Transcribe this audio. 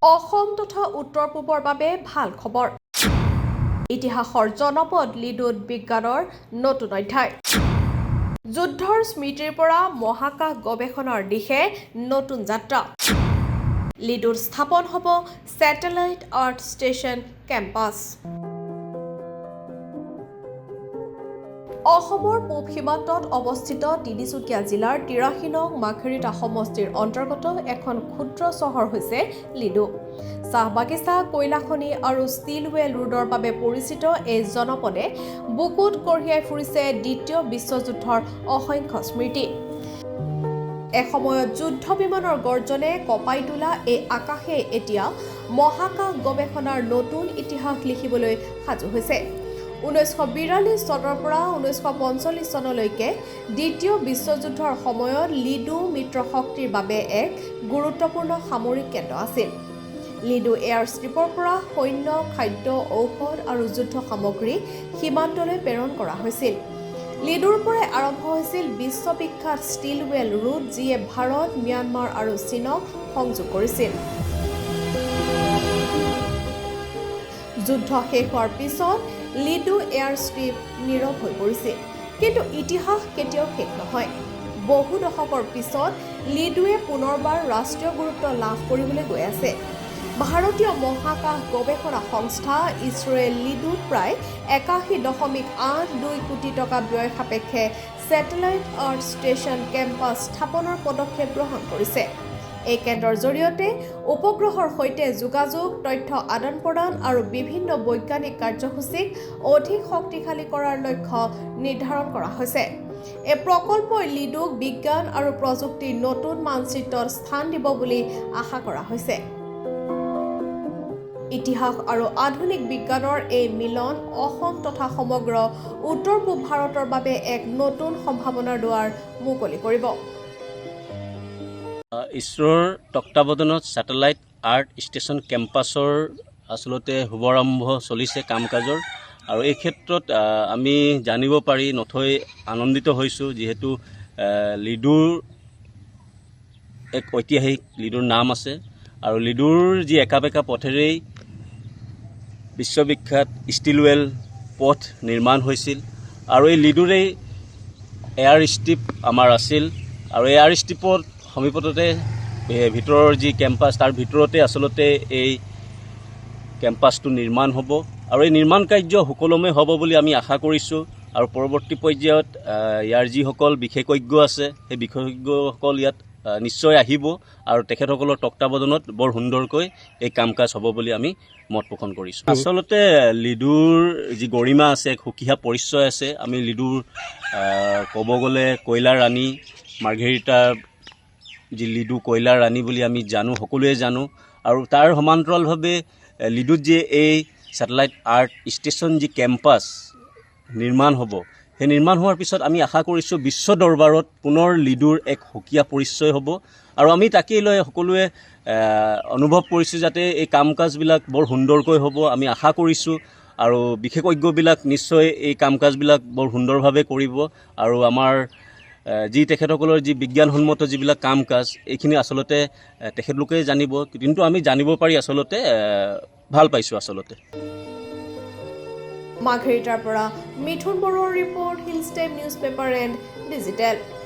অসম তথা উত্তৰ পূবৰ বাবে ভাল খবৰ। ইতিহাসৰ জনপদ লিডুত বিজ্ঞানৰ নতুন অধ্যায়। যুদ্ধৰ স্মৃতিৰ পৰা মহাকাশ গৱেষণাৰ দিশে নতুন যাত্ৰা। লিডুত স্থাপন হ'ব ছেটেলাইট আৰ্থ ষ্টেচন কেম্পাছ। অসমৰ পূব সীমান্তত অৱস্থিত তিনিচুকীয়া জিলাৰ ৮৩ নং মাৰ্ঘেৰিটা সমষ্টিৰ অন্তৰ্গত এখন ক্ষুদ্ৰ চহৰ হৈছে লিডু। চাহ বাগিচা, কয়লা খনি আৰু ষ্টিলৱেল ৰোডৰ বাবে পৰিচিত এই জনপদে বুকুত কঢ়িয়াই ফুৰিছে দ্বিতীয় বিশ্বযুদ্ধৰ অসংখ্য স্মৃতি। এসময়ত যুদ্ধ বিমানৰ গৰ্জনে কঁপাই তোলা এই আকাশে এতিয়া মহাকাশ গৱেষণাৰ নতুন ইতিহাস লিখিবলৈ সাজু হৈছে। 1942 চনৰ পৰা 1945 চনলৈকে দ্বিতীয় বিশ্বযুদ্ধৰ সময়ত লিডু মিত্ৰশক্তিৰ বাবে এক গুৰুত্বপূৰ্ণ সামৰিক কেন্দ্ৰ আছিল। লিডু এয়াৰ ষ্ট্ৰিপৰ পৰা সৈন্য, খাদ্য, ঔষধ আৰু যুদ্ধ সামগ্ৰী সীমান্তলৈ প্ৰেৰণ কৰা হৈছিল। লিডুৰ পৰাই আৰম্ভ হৈছিল বিশ্ববিখ্যাত ষ্টিলৱেল ৰোড, যিয়ে ভাৰত, ম্যানমাৰ আৰু চীনক সংযোগ কৰিছিল। যুদ্ধ শেষ হোৱাৰ পিছত লিডু এয়াৰ ষ্ট্ৰিপ নীৰৱ হৈ পৰিছিল। কিন্তু ইতিহাস কেতিয়াও শেষ নহয়। বহু দশকৰ পিছত লিডুৱে পুনৰবাৰ ৰাষ্ট্ৰীয় গুৰুত্ব লাভ কৰিবলৈ গৈ আছে। ভাৰতীয় মহাকাশ গৱেষণা সংস্থা ইছৰোৱে লিডুত প্ৰায় 81.82 কোটি টকা ব্যয় সাপেক্ষে ছেটেলাইট আৰ্থ ষ্টেচন কেম্পাছ স্থাপনৰ পদক্ষেপ গ্ৰহণ কৰিছে। এই কেন্দ্ৰৰ জৰিয়তে উপগ্ৰহৰ সৈতে যোগাযোগ, তথ্য আদান-প্ৰদান আৰু বিভিন্ন বৈজ্ঞানিক কাৰ্যসূচীক অধিক শক্তিশালী কৰাৰ লক্ষ্য নিৰ্ধাৰণ কৰা হৈছে। এই প্ৰকল্পই লিডুক বিজ্ঞান আৰু প্ৰযুক্তিৰ নতুন মানচিত্ৰত স্থান দিব বুলি আশা কৰা হৈছে। ইতিহাস আৰু আধুনিক বিজ্ঞানৰ এই মিলন অসম তথা সমগ্ৰ উত্তৰ-পূব ভাৰতৰ বাবে এক নতুন সম্ভাৱনাৰ দুৱাৰ মুকলি কৰিব। ইছৰোৰ তত্বাৱধানত ছেটেলাইট আৰ্থ ষ্টেচন কেম্পাছৰ আচলতে শুভাৰম্ভ চলিছে কাম কাজৰ, আৰু এই ক্ষেত্ৰত আমি জানিব পাৰি নথৈ আনন্দিত হৈছোঁ, যিহেতু লিডুৰ এক ঐতিহাসিক লিডুৰ নাম আছে, আৰু লিডুৰ যি একা-বেকা পথেৰেই বিশ্ববিখ্যাত ষ্টিলৱেল পথ নিৰ্মাণ হৈছিল, আৰু এই লিডুৰেই এয়াৰ ষ্ট্ৰিপ আমাৰ আছিল, আৰু এয়াৰ ষ্ট্ৰিপত সমীপতে ভিতৰৰ যি কেম্পাছ, তাৰ ভিতৰতে আচলতে এই কেম্পাছটো নিৰ্মাণ হ'ব, আৰু এই নিৰ্মাণ কাৰ্য সুকলমে হ'ব বুলি আমি আশা কৰিছোঁ। আৰু পৰৱৰ্তী পৰ্যায়ত ইয়াৰ যিসকল বিশেষজ্ঞ আছে, সেই বিশেষজ্ঞসকল ইয়াত নিশ্চয় আহিব, আৰু তেখেতসকলৰ তত্বাৱধানত বৰ সুন্দৰকৈ এই কাম কাজ হ'ব বুলি আমি মত পোষণ কৰিছোঁ। আচলতে লিডুৰ যি গৰিমা আছে, এক সুকীয়া পৰিচয় আছে। আমি লিডুৰ ক'ব গ'লে কয়লাৰ ৰাণী, মাৰ্ঘেৰিটা যি লিডু কয়লাৰ ৰাণী বুলি আমি জানো, সকলোৱে জানো, আৰু তাৰ সমান্তৰালভাৱে লিডুত যে এই ছেটেলাইট আৰ্থ ষ্টেচন যি কেম্পাছ নিৰ্মাণ হ'ব, সেই নিৰ্মাণ হোৱাৰ পিছত আমি আশা কৰিছোঁ বিশ্ব দৰবাৰত পুনৰ লিডুৰ এক সুকীয়া পৰিচয় হ'ব, আৰু আমি তাকেই লৈ সকলোৱে অনুভৱ কৰিছোঁ যাতে এই কাম কাজবিলাক বৰ সুন্দৰকৈ হ'ব। আমি আশা কৰিছোঁ, আৰু বিশেষজ্ঞবিলাক নিশ্চয় এই কাম কাজবিলাক বৰ সুন্দৰভাৱে কৰিব, আৰু আমাৰ যি তেখেতসকলৰ যি বিজ্ঞানসন্মত যিবিলাক কাম কাজ, এইখিনি আচলতে তেখেতলোকেই জানিব, কিন্তু আমি জানিব পাৰি আচলতে ভাল পাইছোঁ। আচলতে মাৰ্ঘেৰিটাৰ পৰা মিথুন বৰুৱাৰ report, hills time news paper and digital.